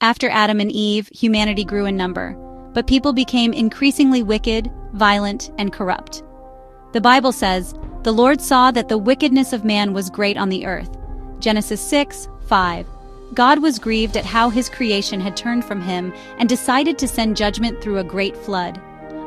After Adam and Eve, humanity grew in number, but people became increasingly wicked, violent, and corrupt. The Bible says, "The Lord saw that the wickedness of man was great on the earth." Genesis 6:5. God was grieved at how his creation had turned from him and decided to send judgment through a great flood.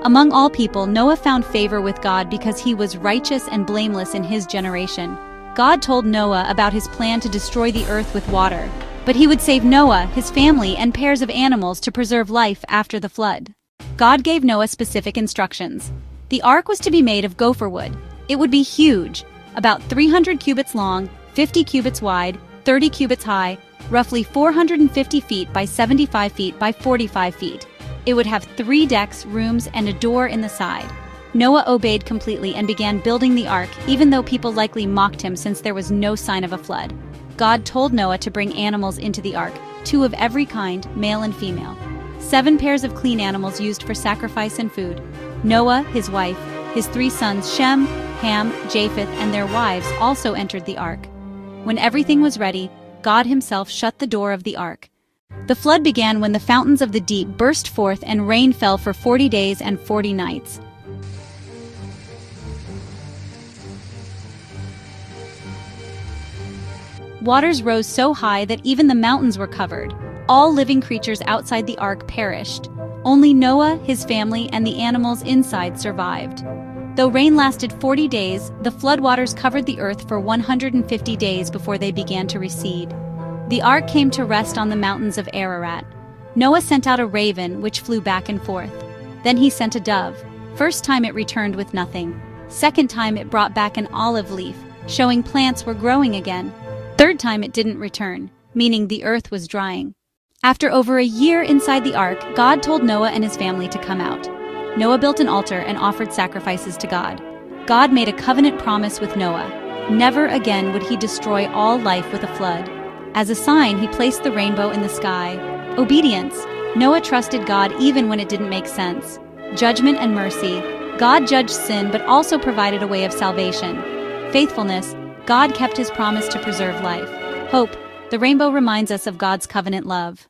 Among all people, Noah found favor with God because he was righteous and blameless in his generation. God told Noah about his plan to destroy the earth with water, but he would save Noah, his family, and pairs of animals to preserve life after the flood. God gave Noah specific instructions. The ark was to be made of gopher wood. It would be huge, about 300 cubits long, 50 cubits wide, 30 cubits high, roughly 450 feet by 75 feet by 45 feet. It would have 3 decks, rooms, and a door in the side. Noah obeyed completely and began building the ark, even though people likely mocked him since there was no sign of a flood. God told Noah to bring animals into the ark, 2 of every kind, male and female. 7 pairs of clean animals used for sacrifice and food. Noah, his wife, his 3 sons Shem, Ham, Japheth, and their wives also entered the ark. When everything was ready, God himself shut the door of the ark. The flood began when the fountains of the deep burst forth and rain fell for 40 days and 40 nights. Waters rose so high that even the mountains were covered. All living creatures outside the ark perished. Only Noah, his family, and the animals inside survived. Though rain lasted 40 days, the floodwaters covered the earth for 150 days before they began to recede. The ark came to rest on the mountains of Ararat. Noah sent out a raven, which flew back and forth. Then he sent a dove. First time it returned with nothing. Second time it brought back an olive leaf, showing plants were growing again. Third time it didn't return, meaning the earth was drying. After over a year inside the ark, God told Noah and his family to come out. Noah built an altar and offered sacrifices to God. God made a covenant promise with Noah. Never again would he destroy all life with a flood. As a sign, he placed the rainbow in the sky. Obedience. Noah trusted God even when it didn't make sense. Judgment and mercy. God judged sin but also provided a way of salvation. Faithfulness. God kept his promise to preserve life. Hope. The rainbow reminds us of God's covenant love.